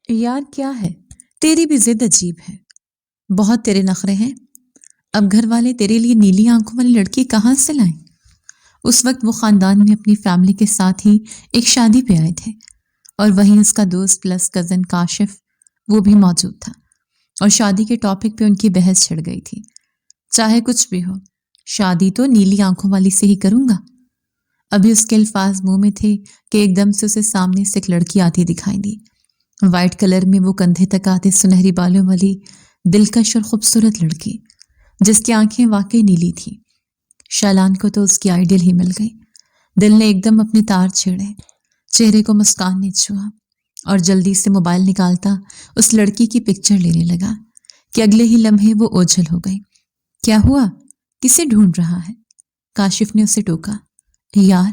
یار کیا ہے؟ تیری بھی ضد عجیب ہے۔ بہت تیرے نخرے ہیں۔ اب گھر والے تیرے لیے نیلی آنکھوں والی لڑکی کہاں سے لائیں؟ اس وقت وہ خاندان میں اپنی فیملی کے ساتھ ہی ایک شادی پہ آئے تھے، اور وہیں اس کا دوست پلس کزن کاشف وہ بھی موجود تھا، اور شادی کے ٹاپک پہ ان کی بحث چھڑ گئی تھی۔ چاہے کچھ بھی ہو، شادی تو نیلی آنکھوں والی سے ہی کروں گا۔ ابھی اس کے الفاظ منہ میں تھے کہ ایک دم سے اسے سامنے سے ایک لڑکی آتی دکھائی دی، وائٹ کلر میں، وہ کندھے تک آتے سنہری بالوں والی دلکش اور خوبصورت لڑکی جس کی آنکھیں واقعی نیلی تھیں۔ شالان کو تو اس کی آئیڈیل ہی مل گئی۔ دل نے ایک دم اپنے تار چھیڑے، چہرے کو مسکان نے چھوا، اور جلدی سے موبائل نکالتا اس لڑکی کی پکچر لینے لگا کہ اگلے ہی لمحے وہ اوجھل ہو گئی۔ کیا ہوا؟ کسے ڈھونڈ رہا ہے؟ کاشف نے اسے ٹوکا۔ یار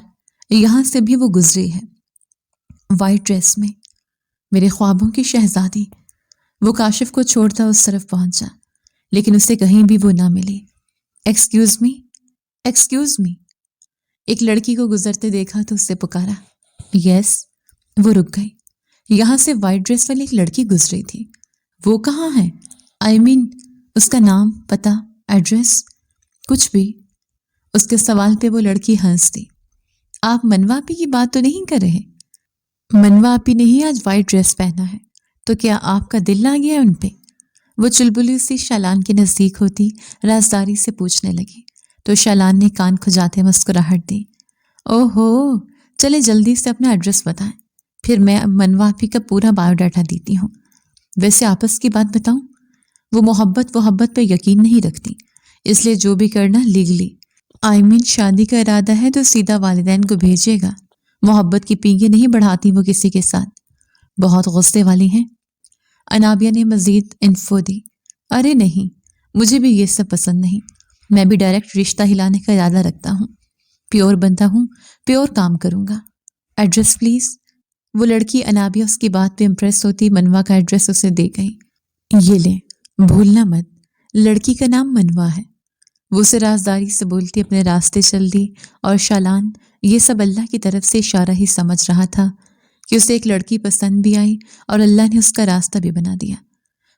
یہاں سے بھی وہ گزری ہے، وائٹ ڈریس میں، میرے خوابوں کی شہزادی۔ وہ کاشف کو چھوڑتا اس طرف پہنچا، لیکن اسے کہیں بھی وہ نہ ملی۔ ایکسکیوز می، ایکسکیوز می، ایک لڑکی کو گزرتے دیکھا تو اسے پکارا۔ یس، وہ رک گئی۔ یہاں سے وائٹ ڈریس والی ایک لڑکی گزری تھی، وہ کہاں ہے؟ آئی مین اس کا نام، پتہ، ایڈریس، کچھ بھی؟ اس کے سوال پہ وہ لڑکی ہنس دی۔ آپ منوا آپی کی بات تو نہیں کر رہے؟ منوا آپی نے ہی آج وائٹ ڈریس پہنا ہے، تو کیا آپ کا دل آ گیا ان پہ؟ وہ چلبلی سی شالان کے نزدیک ہوتی رازداری سے پوچھنے لگی تو شالان نے کان کھجاتے مسکراہٹ دی۔ او ہو، چلے جلدی سے اپنا ایڈریس بتائیں، پھر میں منوا آپی کا پورا بایو ڈاٹا دیتی ہوں۔ ویسے آپس کی بات بتاؤں، وہ محبت پہ یقین نہیں رکھتی، اس لیے جو بھی کرنا لیگلی، آئی مین شادی کا ارادہ ہے تو سیدھا والدین کو بھیجے گا۔ محبت کی پینگیں نہیں بڑھاتی وہ کسی کے ساتھ، بہت غصے والی ہیں۔ انابیہ نے مزید انفو دی۔ ارے نہیں، مجھے بھی یہ سب پسند نہیں، میں بھی ڈائریکٹ رشتہ ہلانے کا ارادہ رکھتا ہوں، پیور بنتا ہوں، پیور کام کروں گا۔ Address please. وہ لڑکی انابیہ اس کی بات پہ امپریس ہوتی منوا کا ایڈریس اسے دے گئی۔ یہ لیں، بھولنا مت، لڑکی کا نام منوا ہے۔ وہ اسے رازداری سے بولتی اپنے راستے چل دی، اور شالان یہ سب اللہ کی طرف سے اشارہ ہی سمجھ رہا تھا کہ اسے ایک لڑکی پسند بھی آئی اور اللہ نے اس کا راستہ بھی بنا دیا۔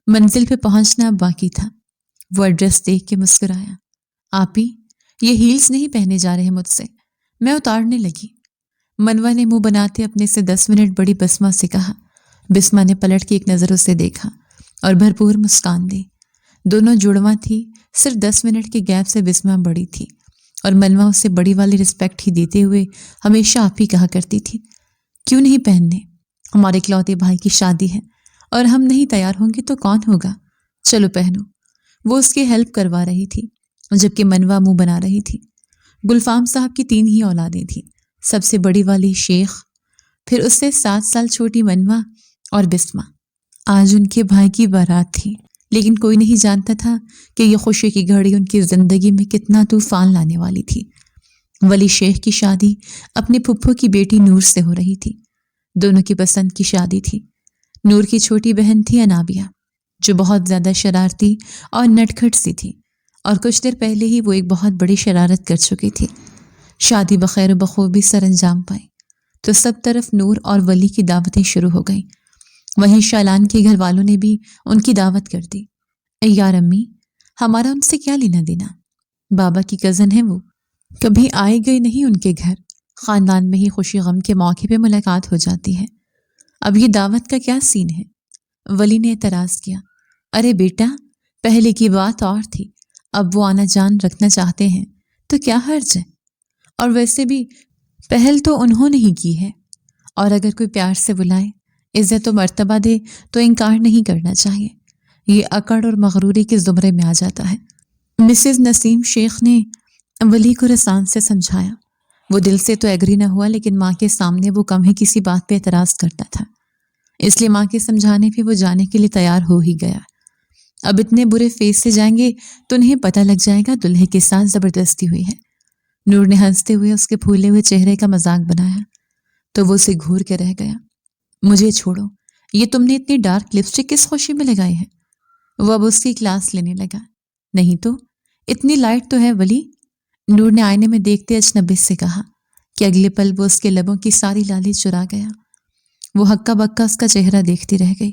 منزل پہ پہنچنا اب باقی تھا۔ وہ ایڈریس دیکھ کے مسکرایا۔ آپی، یہ ہیلز نہیں پہنے جا رہے مجھ سے، میں اتارنے لگی۔ منوا نے منہ بناتے اپنے سے 10 منٹ بڑی بسمہ سے کہا۔ بسمہ نے پلٹ کے ایک نظر اسے دیکھا اور بھرپور مسکان دی۔ دونوں جڑواں تھی، صرف 10 منٹ کے گیپ سے بسمہ بڑی تھی، اور منوا اسے بڑی والی رسپیکٹ ہی دیتے ہوئے ہمیشہ آپ ہی کہا کرتی تھی۔ کیوں نہیں پہننے؟ ہمارے اکلوتے بھائی کی شادی ہے، اور ہم نہیں تیار ہوں گے تو کون ہوگا؟ چلو پہنو۔ وہ اس کی ہیلپ کروا رہی تھی، جبکہ منوا منہ بنا رہی تھی۔ گلفام صاحب کی 3 ہی اولادیں تھیں، سب سے بڑی والی شیخ، پھر اس سے 7 سال چھوٹی منوا، اور بسمہ۔ آج ان کے بھائی کی بارات تھی، لیکن کوئی نہیں جانتا تھا کہ یہ خوشی کی گھڑی ان کی زندگی میں کتنا طوفان لانے والی تھی۔ ولی شیخ کی شادی اپنے پھپھو کی بیٹی نور سے ہو رہی تھی۔ دونوں کی پسند کی شادی تھی۔ نور کی چھوٹی بہن تھی انابیہ، جو بہت زیادہ شرارتی اور نٹکھٹ سی تھی، اور کچھ دیر پہلے ہی وہ ایک بہت بڑی شرارت کر چکی تھی۔ شادی بخیر و بخوبی سر انجام پائی تو سب طرف نور اور ولی کی دعوتیں شروع ہو گئیں۔ وہیں شالان کے گھر والوں نے بھی ان کی دعوت کر دی۔ یار امی، ہمارا ان سے کیا لینا دینا؟ بابا کی کزن ہے وہ، کبھی آئے گئے نہیں ان کے گھر، خاندان میں ہی خوشی غم کے موقع پہ ملاقات ہو جاتی ہے، اب یہ دعوت کا کیا سین ہے؟ ولی نے اعتراض کیا۔ ارے بیٹا، پہلے کی بات اور تھی، اب وہ آنا جان رکھنا چاہتے ہیں تو کیا حرج ہے؟ اور ویسے بھی پہل تو انہوں نے ہی کی ہے، اور اگر کوئی پیار سے بلائے، عزت و مرتبہ دے تو انکار نہیں کرنا چاہیے۔ یہ اکڑ اور مغروری کے زمرے میں آ جاتا ہے۔ مسز نسیم شیخ نے ولی کو رسان سے سمجھایا۔ وہ دل سے تو ایگری نہ ہوا، لیکن ماں کے سامنے وہ کم ہی کسی بات پہ اعتراض کرتا تھا، اس لیے ماں کے سمجھانے پہ وہ جانے کے لیے تیار ہو ہی گیا۔ اب اتنے برے فیس سے جائیں گے تو انہیں پتہ لگ جائے گا دلہے کے ساتھ زبردستی ہوئی ہے۔ نور نے ہنستے ہوئے اس کے پھولے ہوئے چہرے کا مذاق بنایا تو وہ اسے گھور کے رہ گیا۔ مجھے چھوڑو، یہ تم نے اتنی ڈارک لپسٹک کس خوشی میں لگائی ہے؟ وہ اب اس کی کلاس لینے لگا۔ نہیں تو اتنی لائٹ تو ہے ولی، نور نے آئینے میں دیکھتے اجنبی سے کہا کہ اگلے پل وہ اس کے لبوں کی ساری لالی چرا گیا۔ وہ ہکا بکا اس کا چہرہ دیکھتی رہ گئی۔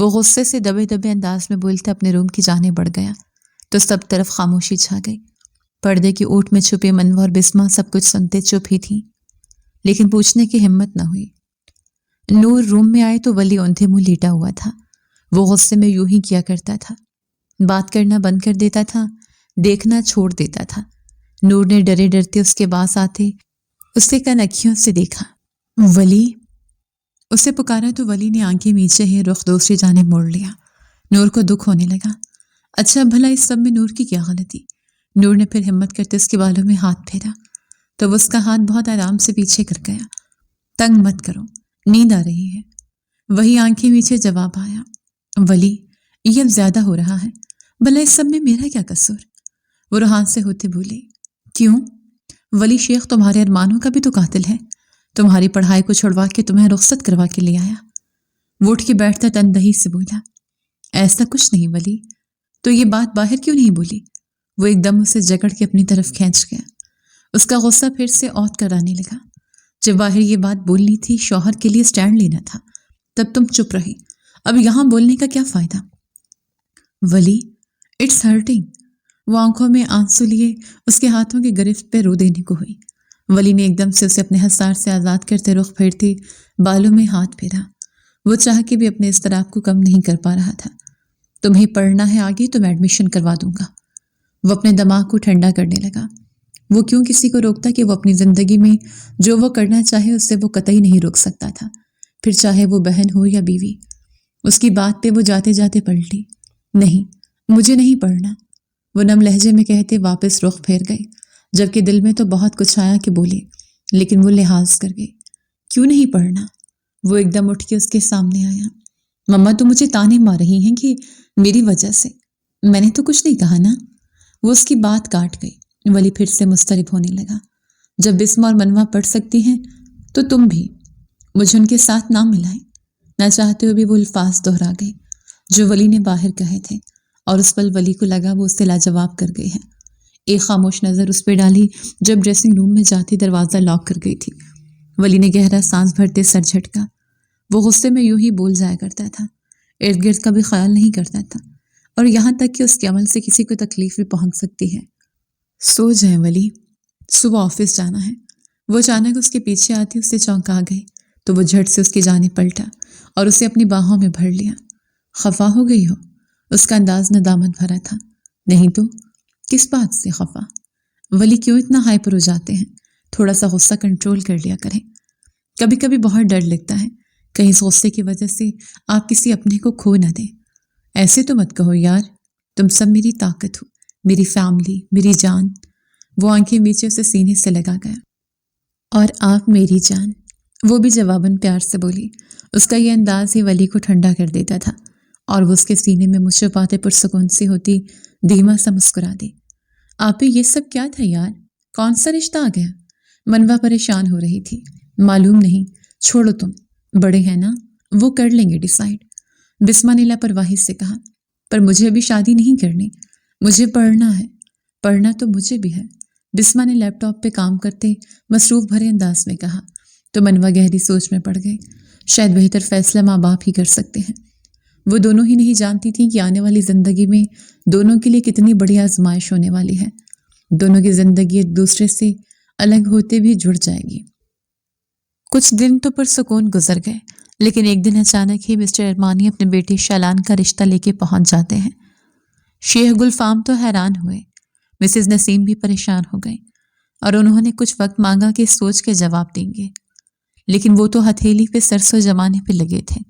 وہ غصے سے دبے دبے انداز میں بولتے اپنے روم کی جانب بڑھ گیا تو سب طرف خاموشی چھا گئی۔ پردے کی اوٹ میں چھپے منوا اور بسمہ سب کچھ سنتے چپ ہی تھیں، لیکن پوچھنے کی ہمت نہ ہوئی۔ نور روم میں آئے تو ولی اوندھے منہ لیٹا ہوا تھا۔ وہ غصے میں یوں ہی کیا کرتا تھا، بات کرنا بند کر دیتا تھا، دیکھنا چھوڑ دیتا تھا۔ نور نے ڈرے ڈرتے اس کے پاس آتے اسے کنکھیوں سے دیکھا۔ ولی اسے پکارا تو ولی نے آنکھیں میچے ہی رخ دوسری جانب موڑ لیا۔ نور کو دکھ ہونے لگا۔ اچھا بھلا اس سب میں نور کی کیا غلطی؟ نور نے پھر ہمت کرتے اس کے بالوں میں ہاتھ پھیرا تو وہ اس کا ہاتھ بہت آرام سے پیچھے کر گیا۔ تنگ مت کرو، نیند آ رہی ہے۔ وہی آنکھیں میچے جواب آیا۔ ولی یہ اب زیادہ ہو رہا ہے، بھلا اس سب میں میرا کیا قصور؟ وہ روحان سے ہوتے بولے۔ کیوں؟ ولی شیخ تمہارے ارمانوں کا بھی تو قاتل ہے، تمہاری پڑھائی کو چھڑوا کے تمہیں رخصت کروا کے لے آیا۔ وہ اٹھ کے بیٹھتا تندہی سے بولا۔ ایسا کچھ نہیں ولی، تو یہ بات باہر کیوں نہیں بولی؟ وہ ایک دم اسے جکڑ کے اپنی طرف کھینچ گیا۔ اس کا غصہ پھر سے اوت کرانے لگا۔ جب باہر یہ بات بولنی تھی، شوہر کے لیے سٹینڈ لینا تھا، تب تم چپ رہی، اب یہاں بولنے کا کیا فائدہ؟ ولی اٹس ہرٹنگ۔ وہ آنکھوں میں آنسو لیے اس کے ہاتھوں کی گرفت پہ رو دینے کو ہوئی۔ ولی نے ایک دم سے اسے اپنے حصار سے آزاد کرتے رخ پھیرتے بالوں میں ہاتھ پھیرا۔ وہ چاہ کے بھی اپنے اضطراب کو کم نہیں کر پا رہا تھا۔ تمہیں پڑھنا ہے آگے تو میں ایڈمیشن کروا دوں گا۔ وہ اپنے دماغ کو ٹھنڈا کرنے لگا۔ وہ کیوں کسی کو روکتا کہ وہ اپنی زندگی میں جو وہ کرنا چاہے اس سے وہ قطعی نہیں روک سکتا تھا، پھر چاہے وہ بہن ہو یا بیوی۔ اس کی بات پہ وہ جاتے جاتے پلٹی۔ نہیں، مجھے نہیں پڑھنا، وہ نم لہجے میں کہتے واپس رخ پھیر گئی، جبکہ دل میں تو بہت کچھ آیا کہ بولے، لیکن وہ لحاظ کر گئی۔ کیوں نہیں پڑھنا؟ وہ ایک دم اٹھ کے اس کے سامنے آیا۔ مما تو مجھے تانے مار رہی ہیں کہ میری وجہ سے۔ میں نے تو کچھ نہیں کہا نا۔ وہ اس کی بات کاٹ گئی۔ ولی پھر سے مضطرب ہونے لگا۔ جب بسمہ اور منوا پڑھ سکتی ہیں تو تم بھی مجھے ان کے ساتھ نہ ملائیں۔ نہ چاہتے ہوئے بھی وہ الفاظ دہرا گئی جو ولی نے باہر کہے تھے، اور اس پل ولی کو لگا وہ اس سے لاجواب کر گئی ہے۔ ایک خاموش نظر اس پہ ڈالی جب ڈریسنگ روم میں جاتی دروازہ لاک کر گئی تھی۔ ولی نے گہرا سانس بھرتے سر جھٹکا۔ وہ غصے میں یوں ہی بول جایا کرتا تھا، ارد گرد کا بھی خیال نہیں کرتا تھا، اور یہاں تک کہ اس کے عمل سے کسی کو تکلیف بھی پہنچ سکتی ہے۔ سو جائیں ولی، صبح آفس جانا ہے۔ وہ اچانک اس کے پیچھے آتی اسے چونکا گئی تو وہ جھٹ سے اس کی جانب پلٹا اور اسے اپنی باہوں میں بھر لیا۔ خفا ہو گئی ہو؟ اس کا انداز ندامت بھرا تھا۔ نہیں تو کس بات سے خفا؟ ولی کیوں اتنا ہائپر ہو جاتے ہیں؟ تھوڑا سا غصہ کنٹرول کر لیا کریں۔ کبھی کبھی بہت ڈر لگتا ہے کہیں اس غصے کی وجہ سے آپ کسی اپنے کو کھو نہ دیں۔ ایسے تو مت کہو یار، تم سب میری طاقت ہو، میری فیملی، میری جان۔ وہ آنکھیں نیچے اسے سینے سے لگا گیا۔ اور آپ میری جان، وہ بھی جواباً پیار سے بولی۔ اس کا یہ انداز ہی ولی کو ٹھنڈا کر دیتا تھا، اور وہ اس کے سینے میں مجھ پاتے پرسکون سی ہوتی دھیما سا مسکرا دی۔ آپ یہ سب کیا تھا یار؟ کون سا رشتہ آ گیا؟ منوا پریشان ہو رہی تھی۔ معلوم نہیں، چھوڑو تم، بڑے ہیں نا، وہ کر لیں گے ڈیسائیڈ۔ بسمہ نے لاپرواہی سے کہا۔ پر مجھے ابھی شادی نہیں کرنی، مجھے پڑھنا ہے۔ پڑھنا تو مجھے بھی ہے، بسمہ نے لیپ ٹاپ پہ کام کرتے مصروف بھرے انداز میں کہا۔ تو منوا گہری سوچ میں پڑ گئی۔ شاید بہتر فیصلہ ماں باپ ہی کر سکتے ہیں۔ وہ دونوں ہی نہیں جانتی تھی کہ آنے والی زندگی میں دونوں کے لیے کتنی بڑی آزمائش ہونے والی ہے۔ دونوں کی زندگی ایک دوسرے سے الگ ہوتے بھی جڑ جائے گی۔ کچھ دن تو پرسکون گزر گئے، لیکن ایک دن اچانک ہی مسٹر ارمانی اپنے بیٹے شالان کا رشتہ لے کے پہنچ جاتے ہیں۔ شیخ گلفام تو حیران ہوئے، مسز نسیم بھی پریشان ہو گئی، اور انہوں نے کچھ وقت مانگا کہ سوچ کے جواب دیں گے، لیکن وہ تو ہتھیلی پہ سرسوں جمانے پہ لگے تھے۔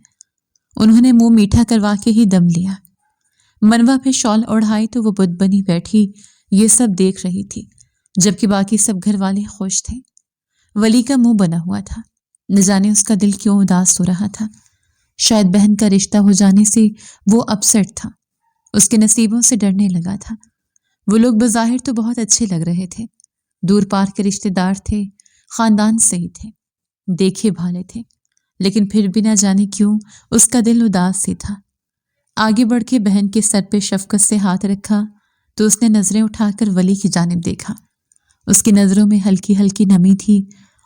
انہوں نے منہ میٹھا کروا کے ہی دم لیا۔ منوا پہ شال اوڑھائی تو وہ بت بنی بیٹھی یہ سب دیکھ رہی تھی، جبکہ باقی سب گھر والے خوش تھے۔ ولی کا منہ بنا ہوا تھا، نہ جانے اس کا دل کیوں اداس ہو رہا تھا۔ شاید بہن کا رشتہ ہو جانے سے وہ اپسیٹ تھا، اس کے نصیبوں سے ڈرنے لگا تھا۔ وہ لوگ بظاہر تو بہت اچھے لگ رہے تھے، دور پار کے رشتے دار تھے، خاندان سے ہی تھے، دیکھے بھالے تھے، لیکن پھر بھی نہ جانے کیوں اس کا دل اداس ہی تھا۔ آگے بڑھ کے بہن کے سر پہ شفقت سے ہاتھ رکھا تو اس نے نظریں اٹھا کر ولی کی جانب دیکھا۔ اس کی نظروں میں ہلکی ہلکی نمی تھی،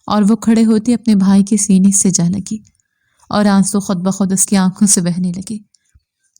اور وہ کھڑے ہوتے اپنے بھائی کے سینے سے جا لگی، اور آنسو خود بخود اس کی آنکھوں سے بہنے لگے۔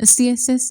CSS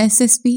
SSP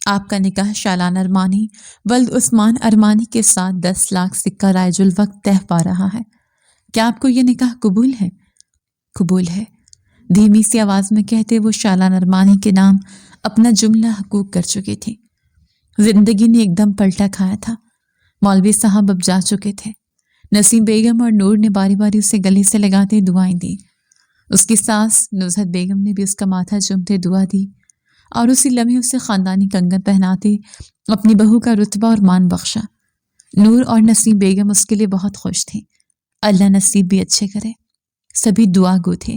آپ کا نکاح شالان ارمانی ولد عثمان ارمانی کے ساتھ 10 لاکھ سکہ رائج الوقت طے پا رہا ہے۔ کیا آپ کو یہ نکاح قبول ہے؟ قبول ہے، دھیمی سی آواز میں کہتے وہ شالان ارمانی کے نام اپنا جملہ حقوق کر چکے تھے۔ زندگی نے ایک دم پلٹا کھایا تھا۔ مولوی صاحب اب جا چکے تھے۔ نسیم بیگم اور نور نے باری باری اسے گلے سے لگاتے دعائیں دی۔ اس کی ساس نزہت بیگم نے بھی اس کا ماتھا چومتے دعا دی اور اسی لمحے اسے خاندانی کنگن پہناتے اپنی بہو کا رتبہ اور مان بخشا۔ نور اور نسیم بیگم اس کے لیے بہت خوش تھے۔ اللہ نصیب بھی اچھے کرے۔ سبھی دعا گو تھے۔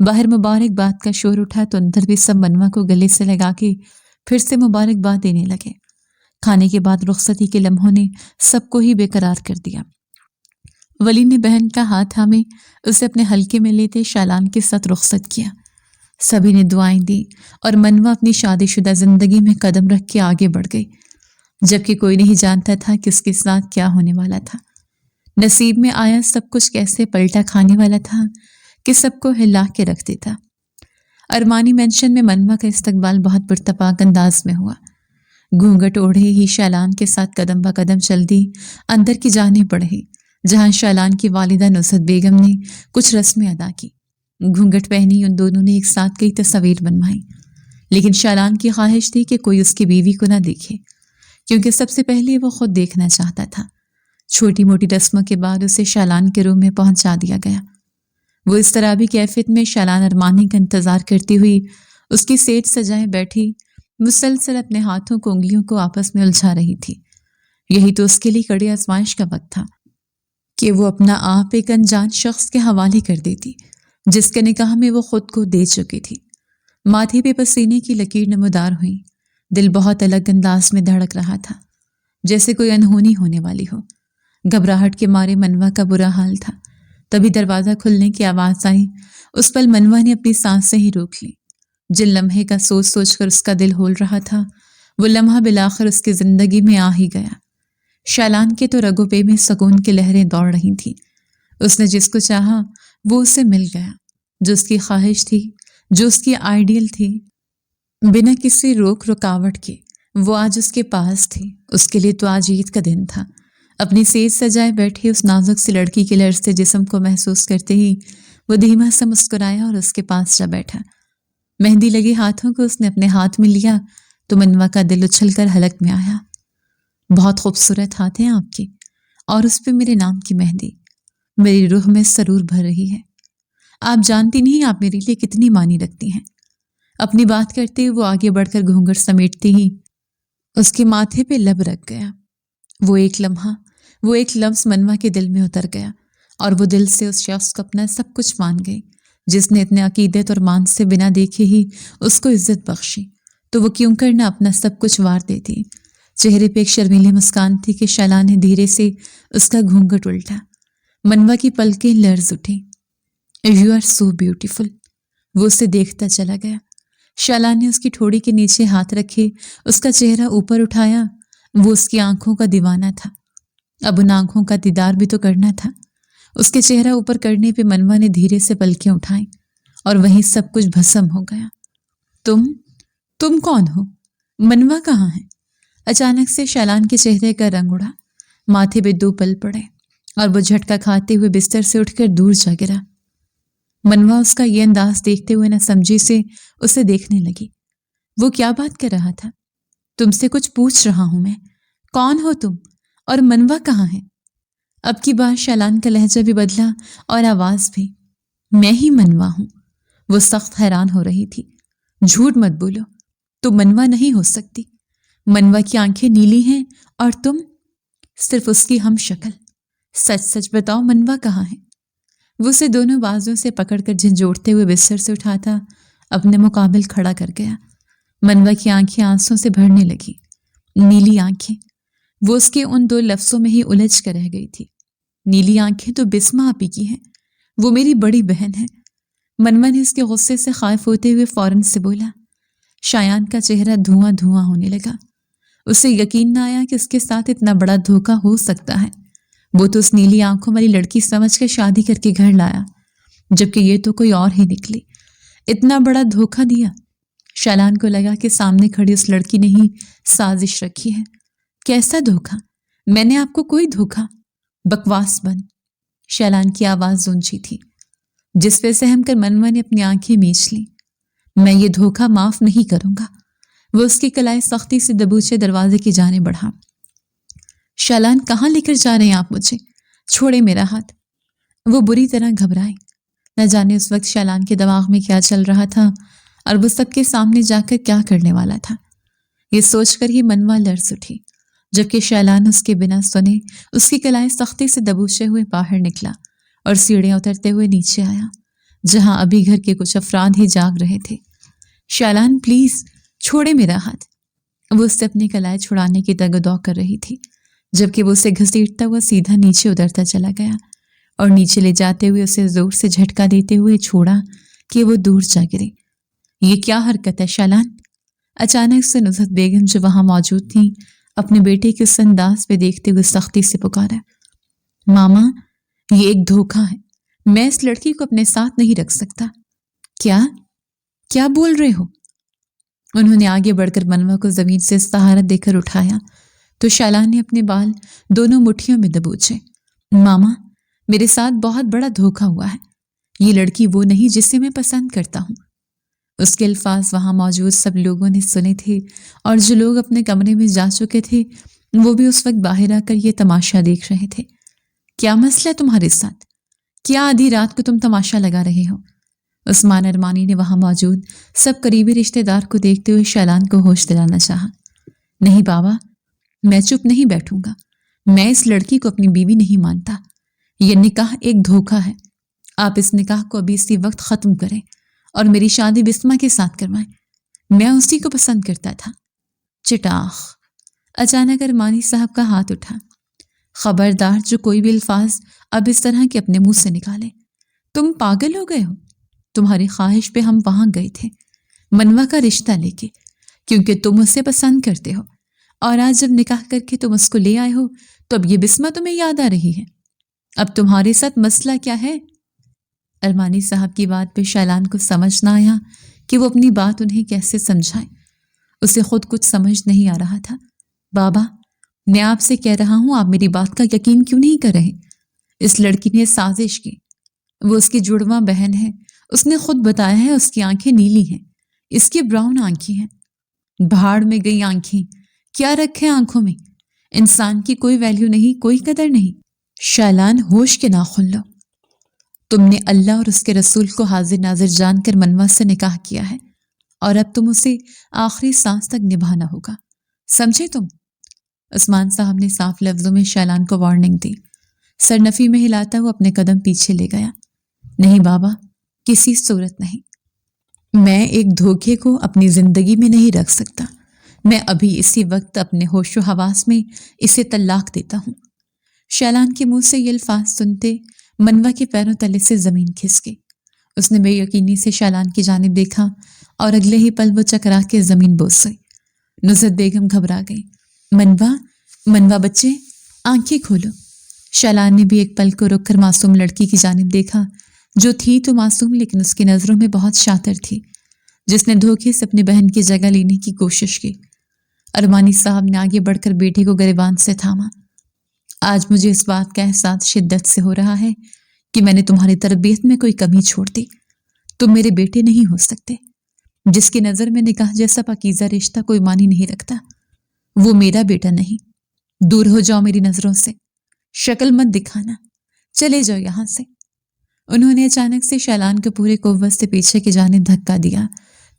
باہر مبارک باد کا شور اٹھا تو اندر بھی سب منوا کو گلے سے لگا کے پھر سے مبارک باد دینے لگے۔ کھانے کے بعد رخصتی کے لمحوں نے سب کو ہی بے قرار کر دیا۔ ولی نے بہن کا ہاتھ تھامے اسے اپنے حلقے میں لیتے شالان کے ساتھ رخصت کیا۔ سبھی نے دعائیں دی اور منوا اپنی شادی شدہ زندگی میں قدم رکھ کے آگے بڑھ گئی، جبکہ کوئی نہیں جانتا تھا کہ اس کے ساتھ کیا ہونے والا تھا۔ نصیب میں آیا سب کچھ کیسے پلٹا کھانے والا تھا کہ سب کو ہلا کے رکھ دیتا۔ ارمانی مینشن میں منوا کا استقبال بہت پرتپاک انداز میں ہوا۔ گھونگھٹ اوڑھے ہی شالان کے ساتھ قدم با قدم چل دی اندر کی جانب بڑھے، جہاں شالان کی والدہ نصرت بیگم نے کچھ رسمیں ادا کی۔ گھونگھٹ پہنی ان دونوں نے ایک ساتھ کئی تصاویر بنوائی، لیکن شالان کی خواہش تھی کہ کوئی اس کی بیوی کو نہ دیکھے، کیونکہ سب سے پہلے وہ خود دیکھنا چاہتا تھا۔ چھوٹی موٹی رسموں کے بعد اسے شالان کے روم میں پہنچا دیا گیا۔ وہ اس طرح بھی کیفیت میں شالان ارمانی کا انتظار کرتی ہوئی اس کی سیج سجائے بیٹھی مسلسل اپنے ہاتھوں کو انگلیوں کو آپس میں الجھا رہی تھی۔ یہی تو اس کے لیے کڑی آزمائش کا وقت تھا کہ وہ اپنا آپ ایک انجان شخص کے حوالے کر دیتی، جس کے نکاح میں وہ خود کو دے چکی تھی۔ ماتھے پہ پسینے کی لکیر نمودار ہوئی۔ دل بہت الگ انداز میں دھڑک رہا تھا، جیسے کوئی انہونی ہونے والی ہو۔ گھبراہٹ کے مارے منوا کا برا حال تھا۔ تبھی دروازہ کھلنے کی آواز آئی۔ اس پل منوا نے اپنی سانسیں ہی روک لی۔ جن لمحے کا سوچ سوچ کر اس کا دل ہول رہا تھا، وہ لمحہ بالآخر اس کی زندگی میں آ ہی گیا۔ شالان کے تو رگوں پہ میں سکون کی لہریں دوڑ رہی تھیں۔ اس نے جس کو چاہا وہ اسے مل گیا، جو اس کی خواہش تھی، جو اس کی آئیڈیل تھی۔ بنا کسی روک رکاوٹ کے وہ آج اس کے پاس تھی۔ اس کے لیے تو آج عید کا دن تھا۔ اپنی سیج سجائے بیٹھے اس نازک سی لڑکی کے لرزتے جسم کو محسوس کرتے ہی وہ دھیما سا مسکرایا اور اس کے پاس جا بیٹھا۔ مہندی لگے ہاتھوں کو اس نے اپنے ہاتھ میں لیا تو منوا کا دل اچھل کر حلق میں آیا۔ بہت خوبصورت ہاتھ ہیں آپ کے، اور اس پہ میرے نام کی مہندی میری روح میں سرور بھر رہی ہے۔ آپ جانتی نہیں آپ میرے لیے کتنی معنی رکھتی ہیں۔ اپنی بات کرتے وہ آگے بڑھ کر گھونگھٹ سمیٹتی ہی اس کے ماتھے پہ لب رکھ گیا۔ وہ ایک لمحہ، وہ ایک لفظ منوا کے دل میں اتر گیا اور وہ دل سے اس شخص کو اپنا سب کچھ مان گئی، جس نے اتنے عقیدت اور مان سے بنا دیکھے ہی اس کو عزت بخشی، تو وہ کیوں کر نہ اپنا سب کچھ وار دیتی۔ چہرے پہ ایک شرمیلی مسکان تھی کہ شالان نے دھیرے سے اس کا گھونگھٹ الٹا۔ منوا کی پلکیں لرز اٹھی۔ You are so beautiful. وہ اسے دیکھتا چلا گیا۔ شالان نے اس کی ٹھوڑی کے نیچے ہاتھ رکھے اس کا چہرہ اوپر اٹھایا۔ وہ اس کی آنکھوں کا دیوانہ تھا۔ اب ان آنکھوں کا دیدار بھی تو کرنا تھا۔ اس کے چہرہ اوپر کرنے پہ منوا نے دھیرے سے پلکیں اٹھائیں اور وہیں سب کچھ بھسم ہو گیا۔ تم کون ہو؟ منوا کہاں ہے؟ اچانک سے شالان کے چہرے کا رنگ اڑا، ماتھے پہ 2 پل پڑے اور وہ جھٹکا کھاتے ہوئے بستر سے اٹھ کر دور جا گرا۔ منوا اس کا یہ انداز دیکھتے ہوئے نہ سمجھی سے اسے دیکھنے لگی۔ وہ کیا بات کر رہا تھا؟ تم سے کچھ پوچھ رہا ہوں میں، کون ہو تم اور منوا کہاں ہے؟ اب کی بار شالان کا لہجہ بھی بدلا اور آواز بھی۔ میں ہی منوا ہوں۔ وہ سخت حیران ہو رہی تھی۔ جھوٹ مت بولو، تم منوا نہیں ہو سکتی۔ منوا کی آنکھیں نیلی ہیں اور تم صرف اس کی ہم شکل۔ سچ سچ بتاؤ منوا کہاں ہے؟ وہ اسے دونوں بازوں سے پکڑ کر جھنجھوڑتے ہوئے بستر سے اٹھاتا اپنے مقابل کھڑا کر گیا۔ منوا کی آنکھیں آنسوں سے بھرنے لگی، نیلی آنکھیں۔ وہ اس کے ان 2 لفظوں میں ہی الجھ کر رہ گئی تھی۔ نیلی آنکھیں تو بسما آپی کی ہیں، وہ میری بڑی بہن ہے۔ منوا نے اس کے غصے سے خائف ہوتے ہوئے فوراً سے بولا۔ شایان کا چہرہ دھواں دھواں ہونے لگا۔ اسے یقین نہ آیا کہ اس کے ساتھ اتنا بڑا دھوکہ ہو سکتا ہے۔ وہ تو اس نیلی آنکھوں والی لڑکی سمجھ کر شادی کر کے گھر لایا، جبکہ یہ تو کوئی اور ہی نکلی۔ اتنا بڑا دھوکہ دیا۔ شالان کو لگا کہ سامنے کھڑی اس لڑکی نے ہی سازش رکھی ہے۔ کیسا دھوکا؟ میں نے آپ کو کوئی دھوکا؟ بکواس بند۔ شالان کی آواز اونچی تھی، جس پہ سہم کر منوا نے اپنی آنکھیں میچ لی۔ میں یہ دھوکا معاف نہیں کروں گا۔ وہ اس کی کلائی سختی سے دبوچے دروازے کی جانب بڑھا۔ شالان کہاں لے کر جا رہے ہیں آپ مجھے؟ چھوڑے میرا ہاتھ۔ وہ بری طرح گھبرائی۔ نہ جانے اس وقت شالان کے دماغ میں کیا چل رہا تھا اور وہ سب کے سامنے جا کر کیا کرنے والا تھا۔ یہ سوچ کر ہی منوا لرز اٹھی، جبکہ شالان اس کے بنا سنے اس کی کلائی سختی سے دبوچے ہوئے باہر نکلا اور سیڑھیاں اترتے ہوئے نیچے آیا، جہاں ابھی گھر کے کچھ افراد ہی جاگ رہے تھے۔ شالان پلیز چھوڑے میرا ہاتھ۔ وہ اس سے اپنی کلائی چھڑانے کی تگ و دو کر رہی تھی، جبکہ وہ اسے گھسیٹتا ہوا سیدھا نیچے اترتا چلا گیا اور نیچے لے جاتے ہوئے اسے زور سے جھٹکا دیتے ہوئے چھوڑا کہ وہ دور جا گرے۔ یہ کیا حرکت ہے شالان؟ اچانک سے نزہت بیگم جو وہاں موجود تھیں اپنے بیٹے کے اس انداز پہ دیکھتے ہوئے سختی سے پکارا، ماما یہ ایک دھوکا ہے، میں اس لڑکی کو اپنے ساتھ نہیں رکھ سکتا۔ کیا بول رہے ہو؟ انہوں نے آگے بڑھ کر منوا کو زمین سے سہارا دے کر اٹھایا تو شالان نے اپنے بال دونوں مٹھیوں میں دبوچے۔ ماما میرے ساتھ بہت بڑا دھوکا ہوا ہے، یہ لڑکی وہ نہیں جسے میں پسند کرتا ہوں۔ اس کے الفاظ وہاں موجود سب لوگوں نے سنے تھے اور جو لوگ اپنے کمرے میں جا چکے تھے وہ بھی اس وقت باہر آ کر یہ تماشا دیکھ رہے تھے۔ کیا مسئلہ تمہارے ساتھ؟ کیا آدھی رات کو تم تماشا لگا رہے ہو؟ عثمان ارمانی نے وہاں موجود سب قریبی رشتہ دار کو دیکھتے ہوئے شالان کو ہوش دلانا چاہا۔ نہیں بابا، میں چپ نہیں بیٹھوں گا، میں اس لڑکی کو اپنی بیوی نہیں مانتا۔ یہ نکاح ایک دھوکا ہے، آپ اس نکاح کو ابھی اسی وقت ختم کریں اور میری شادی بسمہ کے ساتھ کروائیں، میں اسی کو پسند کرتا تھا۔ چٹاخ! اچانک ارمانی صاحب کا ہاتھ اٹھا۔ خبردار جو کوئی بھی الفاظ اب اس طرح کے اپنے منہ سے نکالے۔ تم پاگل ہو گئے ہو؟ تمہاری خواہش پہ ہم وہاں گئے تھے منوا کا رشتہ لے کے، کیونکہ تم اسے پسند کرتے ہو، اور آج جب نکاح کر کے تم اس کو لے آئے ہو تو اب یہ بسمہ تمہیں یاد آ رہی ہے۔ اب تمہارے ساتھ مسئلہ کیا ہے؟ ارمانی صاحب کی بات پہ شالان کو سمجھ نہ آیا کہ وہ اپنی بات انہیں کیسے سمجھائے۔ اسے خود کچھ سمجھ نہیں آ رہا تھا۔ بابا میں آپ سے کہہ رہا ہوں، آپ میری بات کا یقین کیوں نہیں کر رہے؟ اس لڑکی نے سازش کی، وہ اس کی جڑواں بہن ہے، اس نے خود بتایا ہے اس کی آنکھیں نیلی ہیں، اس کی براؤن آنکھیں ہیں۔ بھاڑ میں گئی آنکھیں، کیا رکھے آنکھوں میں؟ انسان کی کوئی ویلیو نہیں، کوئی قدر نہیں۔ شالان ہوش کے ناخن لو، تم نے اللہ اور اس کے رسول کو حاضر ناظر جان کر منوا سے نکاح کیا ہے، اور اب تم اسے آخری سانس تک نبھانا ہوگا، سمجھے تم؟ عثمان صاحب نے صاف لفظوں میں شالان کو وارننگ دی۔ سر نفی میں ہلاتا ہوا اپنے قدم پیچھے لے گیا۔ نہیں بابا، کسی صورت نہیں، میں ایک دھوکے کو اپنی زندگی میں نہیں رکھ سکتا۔ میں ابھی اسی وقت اپنے ہوش و حواس میں اسے طلاق دیتا ہوں۔ شالان کے منہ سے یہ الفاظ سنتے منوا کے پیروں تلے سے زمین کھس گئی۔ اس نے بے یقینی سے شالان کی جانب دیکھا اور اگلے ہی پل وہ چکرا کے زمین بوس گئی۔ نزہت بیگم گھبرا گئی۔ منوا بچے، آنکھیں کھولو۔ شالان نے بھی ایک پل کو رک کر معصوم لڑکی کی جانب دیکھا، جو تھی تو معصوم لیکن اس کی نظروں میں بہت شاطر تھی، جس نے دھوکے سے اپنی بہن کی جگہ لینے کی کوشش کی۔ ارمانی صاحب نے آگے بڑھ کر بیٹے کو گریبان سے تھاما۔ آج مجھے اس بات کا احساس شدت سے ہو رہا ہے کہ میں نے تمہاری تربیت میں کوئی کمی چھوڑ دی۔ تم میرے بیٹے نہیں ہو سکتے۔ جس کی نظر میں نکاح جیسا پاکیزہ رشتہ کوئی معنی نہیں رکھتا، وہ میرا بیٹا نہیں۔ دور ہو جاؤ میری نظروں سے، شکل مت دکھانا، چلے جاؤ یہاں سے۔ انہوں نے اچانک سے شالان کو پورے قوت سے پیچھے کی جانب دھکا دیا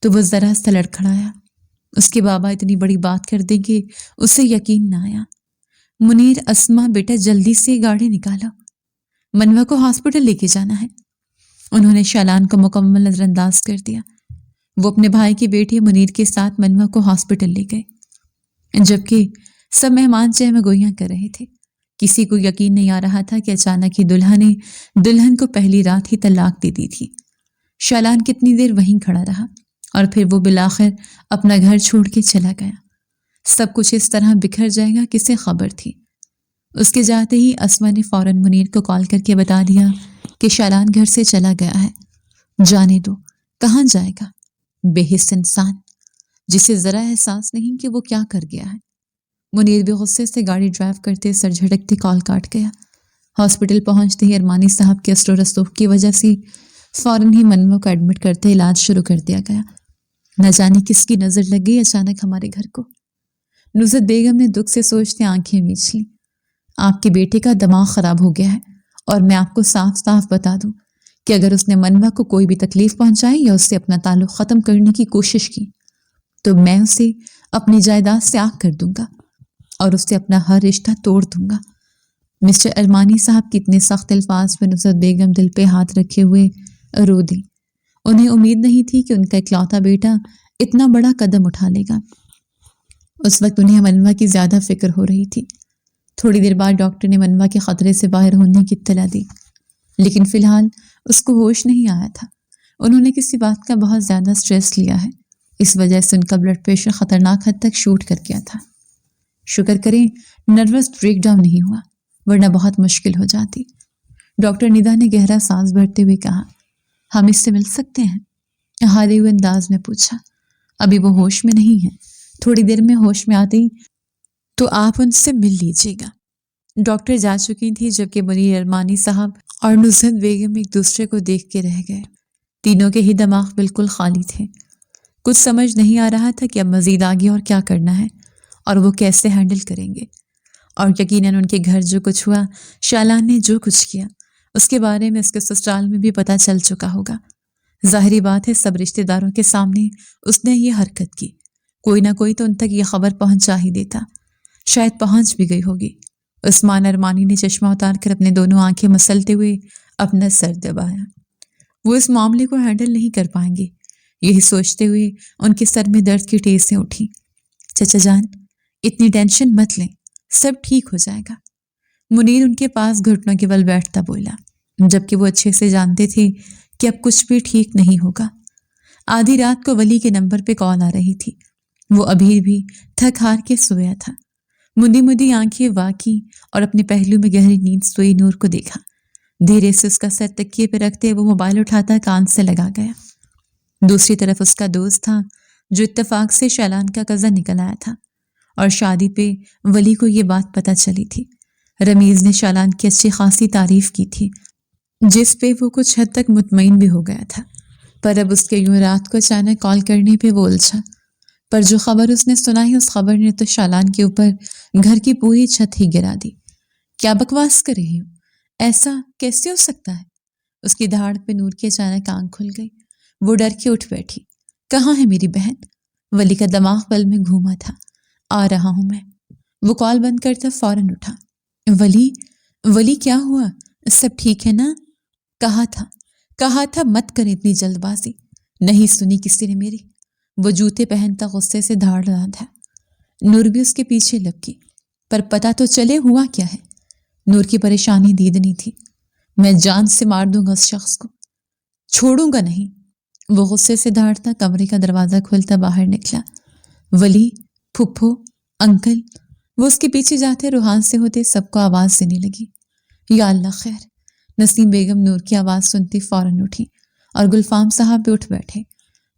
تو وہ ذرا سا لڑکھڑایا۔ اس کے بابا اتنی بڑی بات کر دیں گے اسے یقین نہ آیا۔ منیر، اسما بیٹا جلدی سے گاڑی نکالو، منوا کو ہاسپٹل لے کے جانا ہے۔ انہوں نے شالان کو مکمل نظر انداز کر دیا۔ وہ اپنے بھائی کے بیٹے منیر کے ساتھ منوا کو ہاسپٹل لے گئے، جبکہ سب مہمان چہمہ گوئیاں کر رہے تھے۔ کسی کو یقین نہیں آ رہا تھا کہ اچانک ہی دلہا نے دلہن کو پہلی رات ہی طلاق دے دی تھی۔ شالان کتنی دیر وہیں کھڑا رہا اور پھر وہ بالآخر اپنا گھر چھوڑ کے چلا گیا۔ سب کچھ اس طرح بکھر جائے گا کسے خبر تھی؟ اس کے جاتے ہی اسما نے فوراً منیر کو کال کر کے بتا دیا کہ شالان گھر سے چلا گیا ہے۔ جانے دو، کہاں جائے گا؟ بے حس انسان جسے ذرا احساس نہیں کہ وہ کیا کر گیا ہے۔ منیر بھی غصے سے گاڑی ڈرائیو کرتے سر جھٹکتے کال کاٹ گیا۔ ہاسپٹل پہنچتے ہی ارمانی صاحب کے اثر و رسوخ کی وجہ سے فوراً ہی منمو کو ایڈمٹ کرتے علاج شروع کر دیا گیا۔ نہ جانے کس کی نظر لگ گئی اچانک ہمارے گھر کو۔ نصرت بیگم نے دکھ سے سوچتے آنکھیں میچ لیں۔ آپ کے بیٹے کا دماغ خراب ہو گیا ہے، اور میں آپ کو صاف صاف بتا دوں کہ اگر اس نے منوا کو کوئی بھی تکلیف پہنچائی یا اس سے اپنا تعلق ختم کرنے کی کوشش کی تو میں اسے اپنی جائیداد سے آگ کر دوں گا اور اس سے اپنا ہر رشتہ توڑ دوں گا۔ مسٹر ارمانی صاحب کی اتنے سخت الفاظ میں نصرت بیگم دل پہ ہاتھ رکھے ہوئے رو دی۔ انہیں امید نہیں تھی کہ ان کا اکلوتا بیٹا اتنا بڑا قدم اٹھا لے گا۔ اس وقت انہیں منوا کی زیادہ فکر ہو رہی تھی۔ تھوڑی دیر بعد ڈاکٹر نے منوا کے خطرے سے باہر ہونے کی اطلاع دی، لیکن فی الحال اس کو ہوش نہیں آیا تھا۔ انہوں نے کسی بات کا بہت زیادہ سٹریس لیا ہے، اس وجہ سے ان کا بلڈ پریشر خطرناک حد تک شوٹ کر گیا تھا۔ شکر کریں نروس بریک ڈاؤن نہیں ہوا، ورنہ بہت مشکل ہو جاتی۔ ڈاکٹر ندا نے گہرا سانس بھرتے ہوئے کہا، ہم اس سے مل سکتے ہیں؟ ہارے ہوئے انداز میں پوچھا۔ ابھی وہ ہوش میں نہیں ہے، تھوڑی دیر میں ہوش میں آتی تو آپ ان سے مل لیجیے گا۔ ڈاکٹر جا چکی تھی جبکہ منیر ارمانی صاحب اور نصرت بیگم ایک دوسرے کو دیکھ کے رہ گئے۔ تینوں کے ہی دماغ بالکل خالی تھے۔ کچھ سمجھ نہیں آ رہا تھا کہ اب مزید آگے اور کیا کرنا ہے اور وہ کیسے ہینڈل کریں گے۔ اور یقیناً ان کے گھر جو کچھ ہوا، شالان نے جو کچھ کیا، اس کے بارے میں اس کے سسرال میں بھی پتہ چل چکا ہوگا۔ ظاہری بات ہے سب رشتہ داروں کے سامنے اس نے یہ حرکت کی، کوئی نہ کوئی تو ان تک یہ خبر پہنچا ہی دیتا، شاید پہنچ بھی گئی ہوگی۔ عثمان ارمانی نے چشمہ اتار کر اپنے دونوں آنکھیں مسلتے ہوئے اپنا سر دبایا۔ وہ اس معاملے کو ہینڈل نہیں کر پائیں گے، یہی سوچتے ہوئے ان کے سر میں درد کی ٹیسیں اٹھی۔ چچا جان، اتنی ٹینشن مت لیں، سب ٹھیک ہو جائے گا۔ منیر ان کے پاس گھٹنوں کے بل بیٹھتا بولا، جبکہ وہ اچھے سے جانتے تھے کہ اب کچھ بھی ٹھیک نہیں ہوگا۔ آدھی رات کو ولی کے نمبر پہ کال آ رہی تھی۔ وہ ابھی بھی تھک ہار کے سویا تھا۔ مدی مدی آنکھیں واقعی اور اپنے پہلو میں گہری نیند سوئی نور کو دیکھا۔ دھیرے سے اس کا سر تکیے پہ رکھتے وہ موبائل اٹھاتا کان سے لگا گیا۔ دوسری طرف اس کا دوست تھا جو اتفاق سے شالان کا کزن نکل آیا تھا، اور شادی پہ ولی کو یہ بات پتہ چلی تھی۔ رمیز نے شالان کی اچھی خاصی تعریف کی تھی، جس پہ وہ کچھ حد تک مطمئن بھی ہو گیا تھا، پر اب اس کے یوں رات کو اچانک کال کرنے پہ وہ الجھا۔ پر جو خبر اس نے سنائی اس خبر نے تو شالان کے اوپر گھر کی پوری چھت ہی گرا دی۔ کیا بکواس کر رہی ہو؟ ایسا کیسے ہو سکتا ہے؟ اس کی دھاڑ پہ نور کی اچانک آنکھ کھل گئی۔ وہ ڈر کے اٹھ بیٹھی۔ کہاں ہے میری بہن؟ ولی کا دماغ پل میں گھوما تھا۔ آ رہا ہوں میں۔ وہ کال بند کرتا فوراً اٹھا۔ ولی کیا ہوا؟ سب ٹھیک ہے نا؟ کہا تھا مت کریں اتنی جلد بازی۔ نہیں سنی کسی نے میری۔ وہ جوتے پہنتا غصے سے دھاڑ رہا تھا۔ نور بھی اس کے پیچھے لپکی۔ پر پتا تو چلے ہوا کیا ہے؟ نور کی پریشانی دیدنی تھی۔ میں جان سے مار دوں گا اس شخص کو، چھوڑوں گا نہیں۔ وہ غصے سے دھاڑتا کمرے کا دروازہ کھولتا باہر نکلا۔ ولی، پھپھو، انکل، وہ اس کے پیچھے جاتے روحان سے ہوتے سب کو آواز دینے لگی۔ یا اللہ خیر۔ نسیم بیگم نور کی آواز سنتی فوراً اٹھی اور گلفام صاحب بھی اٹھ بیٹھے۔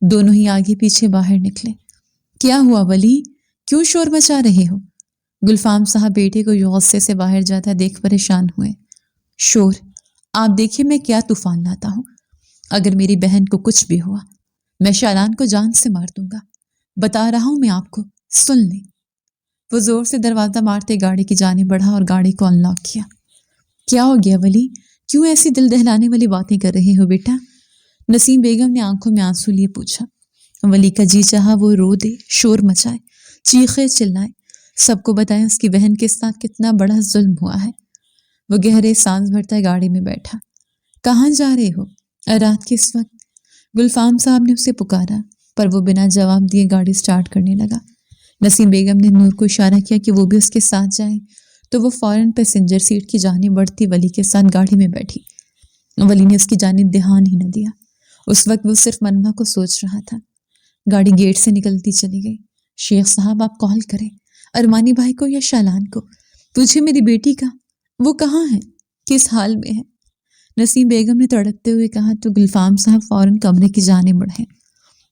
دونوں ہی آگے پیچھے باہر نکلے۔ کیا ہوا ولی؟ کیوں شور مچا رہے ہو؟ گلفام صاحب بیٹے کو غصے سے باہر جاتا دیکھ پریشان ہوئے۔ شور؟ آپ دیکھیں میں کیا طوفان لاتا ہوں۔ اگر میری بہن کو کچھ بھی ہوا میں شالان کو جان سے مار دوں گا، بتا رہا ہوں میں آپ کو، سن لیں۔ وہ زور سے دروازہ مارتے گاڑی کی جانب بڑھا اور گاڑی کو انلاک کیا۔ کیا ہو گیا ولی؟ کیوں ایسی دل دہلانے والی باتیں کر رہے ہو بیٹا؟ نسیم بیگم نے آنکھوں میں آنسو لیے پوچھا۔ ولی کا جی چاہا وہ رو دے، شور مچائے، چیخے چلائے، سب کو بتائے اس کی بہن کے ساتھ کتنا بڑا ظلم ہوا ہے۔ وہ گہرے سانس بھرتا گاڑی میں بیٹھا۔ کہاں جا رہے ہو رات کے اس وقت؟ گلفام صاحب نے اسے پکارا، پر وہ بنا جواب دیے گاڑی سٹارٹ کرنے لگا۔ نسیم بیگم نے نور کو اشارہ کیا کہ وہ بھی اس کے ساتھ جائے، تو وہ فوراً پیسنجر سیٹ کی جانب بڑھتی ولی کے ساتھ گاڑی میں بیٹھی۔ ولی نے اس کی جانب دھیان ہی نہ دیا۔ اس وقت وہ صرف منوا کو سوچ رہا تھا۔ گاڑی گیٹ سے نکلتی چلی گئی۔ شیخ صاحب آپ کال کریں ارمانی بھائی کو یا شالان کو، پوچھے میری بیٹی کا، وہ کہاں ہے، کس حال میں ہے؟ نسیم بیگم نے تڑپتے ہوئے کہا تو گلفام صاحب فوراً کمرے کی جانب بڑھے۔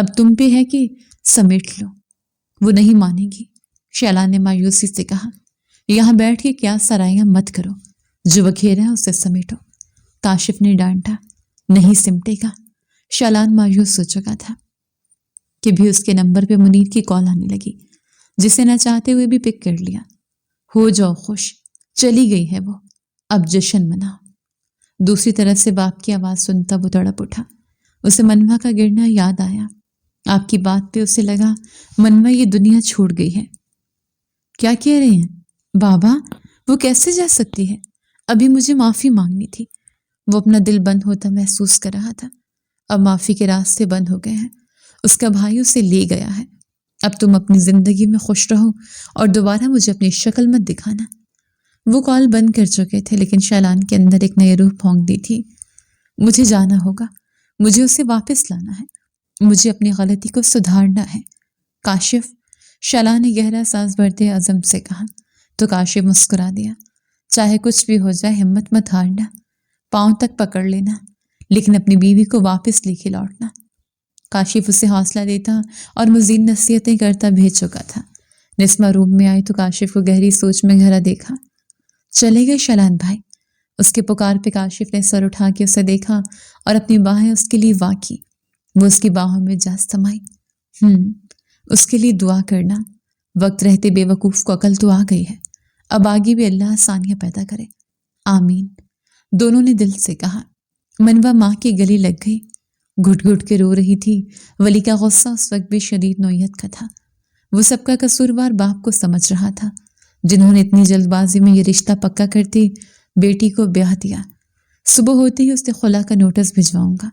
اب تم پہ ہے کہ سمیٹ لو۔ وہ نہیں مانے گی، شیلان نے مایوسی سے کہا۔ یہاں بیٹھ کے کیا سرائیاں مت کرو، جو بکھیرا ہے اسے سمیٹو۔ کاشف نے ڈانٹا۔ نہیں سمٹے گا۔ شیلان مایوس ہو چکا تھا کہ بھی اس کے نمبر پہ منیر کی کال آنے لگی، جسے نہ چاہتے ہوئے بھی پک کر لیا۔ ہو جاؤ خوش، چلی گئی ہے وہ، اب جشن مناؤ۔ دوسری طرف سے باپ کی آواز سنتا وہ تڑپ اٹھا۔ اسے منوا کا گرنا یاد آیا۔ آپ کی بات پہ اسے لگا منوا یہ دنیا چھوڑ گئی ہے۔ کیا کہہ رہے ہیں بابا؟ وہ کیسے جا سکتی ہے؟ ابھی مجھے معافی مانگنی تھی۔ وہ اپنا دل بند ہوتا محسوس کر رہا تھا۔ اب معافی کے راستے بند ہو گئے ہیں۔ اس کا بھائی اسے لے گیا ہے۔ اب تم اپنی زندگی میں خوش رہو اور دوبارہ مجھے اپنی شکل مت دکھانا۔ وہ کال بند کر چکے تھے، لیکن شیلان کے اندر ایک نئی روح پھونک دی تھی۔ مجھے جانا ہوگا، مجھے اسے واپس لانا ہے، مجھے اپنی غلطی کو سدھارنا ہے۔ کاشف، شیلان نے گہرا سانس بھرتے عزم سے کہا تو کاشف مسکرا دیا۔ چاہے کچھ بھی ہو جائے ہمت مت ہارنا، پاؤں تک پکڑ لینا، لیکن اپنی بیوی کو واپس لے کے لوٹنا۔ کاشف اسے حوصلہ دیتا اور مزید نصیحتیں کرتا بھیج چکا تھا۔ نسمہ روم میں آئی تو کاشف کو گہری سوچ میں گھرا دیکھا۔ چلے گئے شیلان بھائی؟ اس کے پکار پہ کاشف نے سر اٹھا کے اسے دیکھا اور اپنی باہیں اس کے لیے وا کی۔ وہ اس کی باہوں میں جا سمائی۔ اس کے لیے دعا کرنا۔ وقت رہتے بے وقوف کو عقل تو آ گئی ہے، اب آگے بھی اللہ آسانیاں پیدا کرے، آمین۔ دونوں نے دل سے کہا۔ منوا ماں کے گلے لگ گئی، گھٹ گھٹ کے رو رہی تھی۔ ولی کا غصہ اس وقت بھی شدید نوعیت کا تھا۔ وہ سب کا قصوروار باپ کو سمجھ رہا تھا، جنہوں نے اتنی جلد بازی میں یہ رشتہ پکا کرتے بیٹی کو بیاہ دیا۔ صبح ہوتے ہی اسے خلا کا نوٹس بھجواؤں گا۔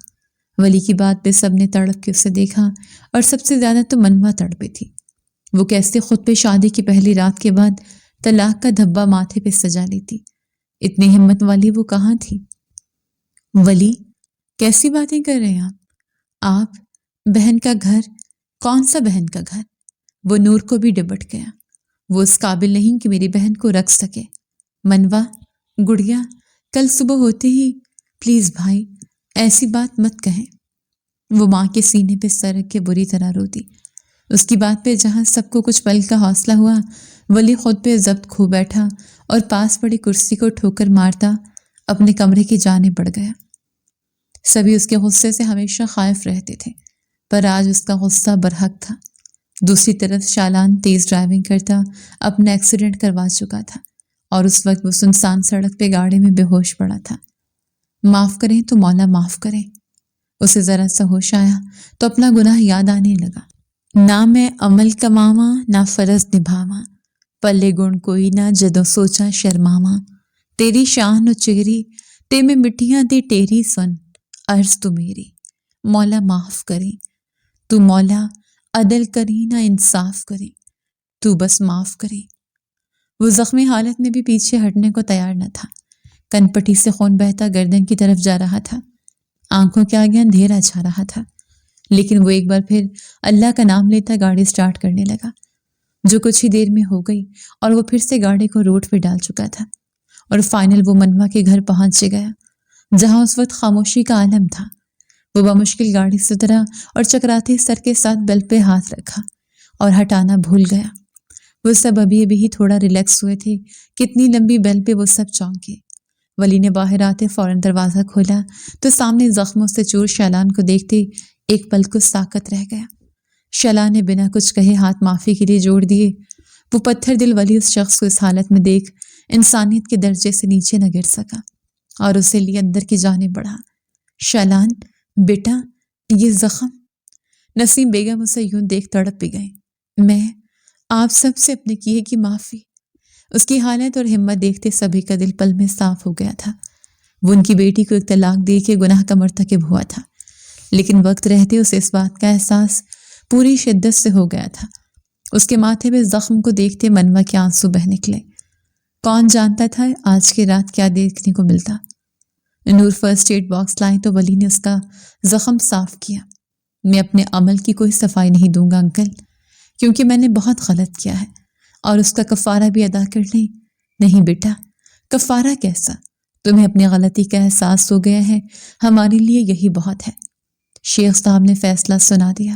ولی کی بات پہ سب نے تڑپ کے اسے دیکھا اور سب سے زیادہ تو منوا تڑپی تھی۔ وہ کیسے خود پہ شادی کی پہلی رات کے بعد طلاق کا دھبا ماتھے پہ سجا لیتی۔ اتنی ہمت والی وہ کہاں تھی؟ ولی، کیسی باتیں کر رہے ہیں آپ؟ بہن کا گھر؟ کون سا بہن کا گھر؟ وہ نور کو بھی ڈبٹ گیا۔ وہ اس قابل نہیں کہ میری بہن کو رکھ سکے۔ منوا، گڑیا، کل صبح ہوتے ہی پلیز بھائی ایسی بات مت کہیں۔ وہ ماں کے سینے پہ سر رکھ کے بری طرح روتی۔ اس کی بات پہ جہاں سب کو کچھ پل کا حوصلہ ہوا، ولی خود پہ ضبط کھو بیٹھا اور پاس پڑی کرسی کو ٹھوکر مارتا اپنے کمرے کی جانب بڑھ گیا۔ سبھی اس کے غصے سے ہمیشہ خائف رہتے تھے، پر آج اس کا غصہ برحق تھا۔ دوسری طرف شیلان تیز ڈرائیونگ کرتا اپنا ایکسیڈنٹ کروا چکا تھا اور اس وقت وہ سنسان سڑک پہ گاڑی میں بے ہوش پڑا تھا۔ معاف کریں تو مولا معاف کریں۔ اسے ذرا سا ہوش آیا تو اپنا گناہ یاد آنے لگا۔ نہ میں عمل کماواں نہ فرض نبھاواں، پلے گن کوئی نہ جدوں سوچا شرماواں، تیری شان و چہری تے میں مٹھیاں دی ٹیری سن، عرض تو میری مولا معاف کریں۔ تو مولا عدل کری نہ انصاف کرے، تو بس معاف کرے۔ وہ زخمی حالت میں بھی پیچھے ہٹنے کو تیار نہ تھا۔ کن پٹی سے خون بہتا گردن کی طرف جا رہا تھا۔ آنکھوں کے آگے اندھیرا چھا رہا تھا، لیکن وہ ایک بار پھر اللہ کا نام لیتا گاڑی سٹارٹ کرنے لگا، جو کچھ ہی دیر میں ہو گئی اور وہ پھر سے گاڑی کو روڈ پہ ڈال چکا تھا اور فائنل وہ منوا کے گھر پہنچ گیا، جہاں اس وقت خاموشی کا عالم تھا۔ وہ بمشکل گاڑی سے اترا اور چکراتے سر کے ساتھ بیل پہ ہاتھ رکھا اور ہٹانا بھول گیا۔ وہ سب ابھی ہی تھوڑا ریلیکس ہوئے تھے، کتنی لمبی بیل پہ وہ سب چونکے۔ ولی نے باہر آتے فوراً دروازہ کھولا تو سامنے زخموں سے چور شیلان کو دیکھتے ایک پل کو ساکت رہ گیا۔ شیلان نے بنا کچھ کہے ہاتھ معافی کے لیے جوڑ دیے۔ وہ پتھر دل ولی اس شخص کو اس حالت میں دیکھ انسانیت کے درجے سے نیچے نہ گر سکا اور اسے لیے اندر کی جانب بڑھا۔ شیلان بیٹا، یہ زخم؟ نسیم بیگم اسے یوں دیکھ تڑپ بھی گئے۔ میں آپ سب سے اپنے کیے کی معافی۔ اس کی حالت اور ہمت دیکھتے سبھی کا دل پل میں صاف ہو گیا تھا۔ وہ ان کی بیٹی کو ایک طلاق دے کے گناہ کا مرتکب ہوا تھا، لیکن وقت رہتے اسے اس بات کا احساس پوری شدت سے ہو گیا تھا۔ اس کے ماتھے پہ زخم کو دیکھتے منوا کے آنسو بہ نکلے۔ کون جانتا تھا آج کی رات کیا دیکھنے کو ملتا۔ نور فرسٹ ایڈ باکس لائے تو ولی نے اس کا زخم صاف کیا۔ میں اپنے عمل کی کوئی صفائی نہیں دوں گا انکل، کیونکہ میں نے بہت غلط کیا ہے اور اس کا کفارہ بھی ادا کر لیں۔ نہیں بیٹا، کفارہ کیسا؟ تمہیں اپنی غلطی کا احساس ہو گیا ہے، ہمارے لیے یہی بہت ہے۔ شیخ صاحب نے فیصلہ سنا دیا۔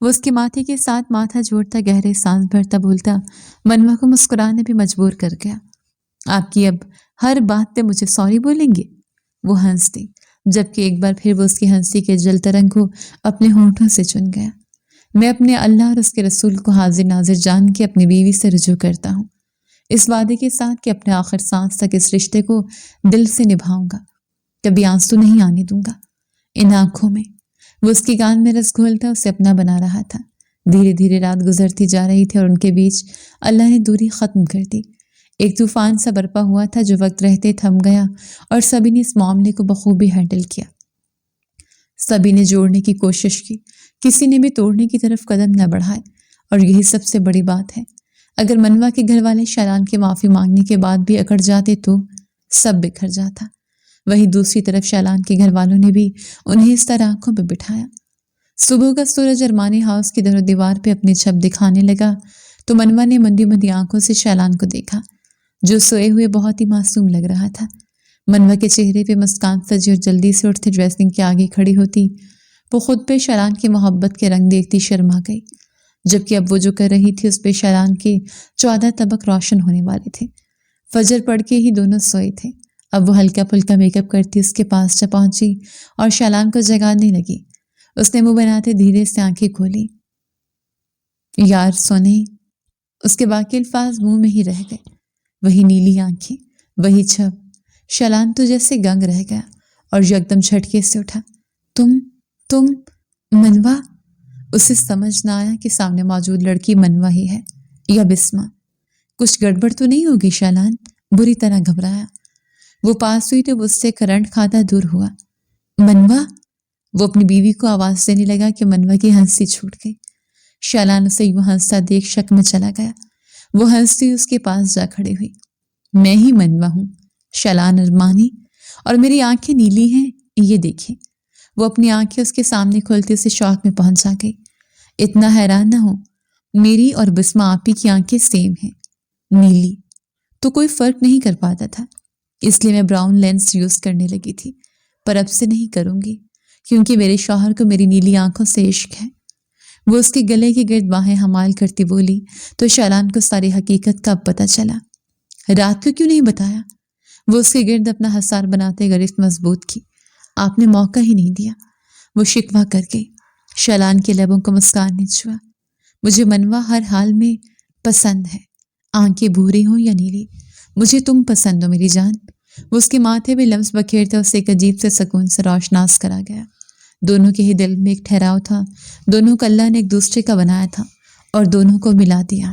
وہ اس کے ماتھے کے ساتھ ماتھا جوڑتا گہرے سانس بھرتا بولتا، منوا کو مسکرانے بھی مجبور کر گیا۔ آپ کی اب ہر بات پہ مجھے سوری بولیں گے؟ وہ ہنس دی، جبکہ ایک بار پھر وہ اس کی ہنسی کے جل ترنگ کو اپنے ہونٹوں سے چن گیا۔ میں اپنے اللہ اور اس کے رسول کو حاضر ناظر جان کے اپنی بیوی سے رجوع کرتا ہوں، اس وعدے کے ساتھ کہ اپنے آخر سانس تک اس رشتے کو دل سے نبھاؤں گا، کبھی آنسو نہیں آنے دوں گا ان آنکھوں میں۔ وہ اس کی کان میں رس گھولتا اسے اپنا بنا رہا تھا۔ دھیرے دھیرے رات گزرتی جا رہی تھی اور ان کے بیچ اللہ نے دوری ختم کر دی۔ ایک طوفان سا برپا ہوا تھا جو وقت رہتے تھم گیا اور سبھی نے اس معاملے کو بخوبی ہینڈل کیا۔ سبھی نے جوڑنے کی کوشش کی، کسی نے بھی توڑنے کی طرف قدم نہ بڑھائے، اور یہی سب سے بڑی بات ہے۔ اگر منوا کے گھر والے شیلان کے معافی مانگنے کے بعد بھی اکڑ جاتے تو سب بکھر جاتا۔ وہیں دوسری طرف شیلان کے گھر والوں نے بھی انہیں اس طرح آنکھوں پہ بٹھایا۔ صبح کا سورج ارمانی ہاؤس کی در و دیوار پہ اپنی چھب دکھانے لگا تو منوا نے مندی مندی آنکھوں سے شیلان کو دیکھا، جو سوئے ہوئے بہت ہی معصوم لگ رہا تھا۔ منوا کے چہرے پہ مسکان سجی اور جلدی سے اٹھتے ڈریسنگ کے آگے کھڑی ہوتی وہ خود پہ شیلان کی محبت کے رنگ دیکھتی شرما گئی، جبکہ اب وہ جو کر رہی تھی اس پہ شیلان کے 14 طبق روشن ہونے والے تھے۔ فجر پڑھ کے ہی دونوں سوئے تھے۔ اب وہ ہلکا پھلکا میک اپ کرتی اس کے پاس جا پہنچی اور شیلان کو جگانے لگی۔ اس نے منہ بناتے دھیرے سے آنکھیں کھولی۔ یار سونے، اس کے باقی الفاظ منہ میں ہی رہ گئے۔ وہی نیلی آنکھیں، وہی چھب۔ شیلان تو جیسے گنگ رہ گیا اور یکدم جھٹکے سے اٹھا۔ تم منوا؟ اسے سمجھ نہ آیا کہ سامنے موجود لڑکی منوا ہی ہے یا بسمہ۔ کچھ گڑبڑ تو نہیں ہوگی شیلان؟ بری طرح گھبرایا۔ وہ پاس ہوئی تو اس سے کرنٹ کھاتا دور ہوا۔ منوا؟ وہ اپنی بیوی کو آواز دینے لگا کہ منوا کی ہنسی چھوٹ گئی۔ شیلان اسے یوں ہنستا دیکھ شک میں چلا گیا۔ وہ ہنستی اس کے پاس جا کھڑی ہوئی۔ میں ہی منوا ہوں، شیلان ارمانی، اور میری آنکھیں نیلی ہیں، یہ دیکھیں۔ وہ اپنی آنکھیں اس کے سامنے کھولتے اسے شوق میں پہنچا گئی۔ اتنا حیران نہ ہو، میری اور بسمہ آپی کی آنکھیں سیم ہیں، نیلی، تو کوئی فرق نہیں کر پاتا تھا، اس لیے میں براؤن لینس یوز کرنے لگی تھی، پر اب سے نہیں کروں گی کیونکہ میرے شوہر کو میری نیلی آنکھوں سے عشق ہے۔ وہ اس کے گلے کے گرد باہیں حمال کرتی بولی تو شیلان کو ساری حقیقت کا اب پتہ چلا۔ رات کو کیوں نہیں بتایا؟ وہ اس کے گرد اپنا حصار بناتے گرفت مضبوط کی۔ آپ نے موقع ہی نہیں دیا، وہ شکوہ کر گئی۔ شیلان کے لبوں کو مسکان نے چھوا۔ مجھے منوا ہر حال میں پسند ہے، آنکھیں بھوری ہوں یا نیلی، مجھے تم پسند ہو میری جان۔ وہ اس کے ماتھے پہ لمس بکھیرتے اسے ایک عجیب سے سکون سے روشناس کرا گیا۔ دونوں کے ہی دل میں ایک ٹھہراؤ تھا، دونوں کو اللہ نے ایک دوسرے کا بنایا تھا اور دونوں کو ملا دیا۔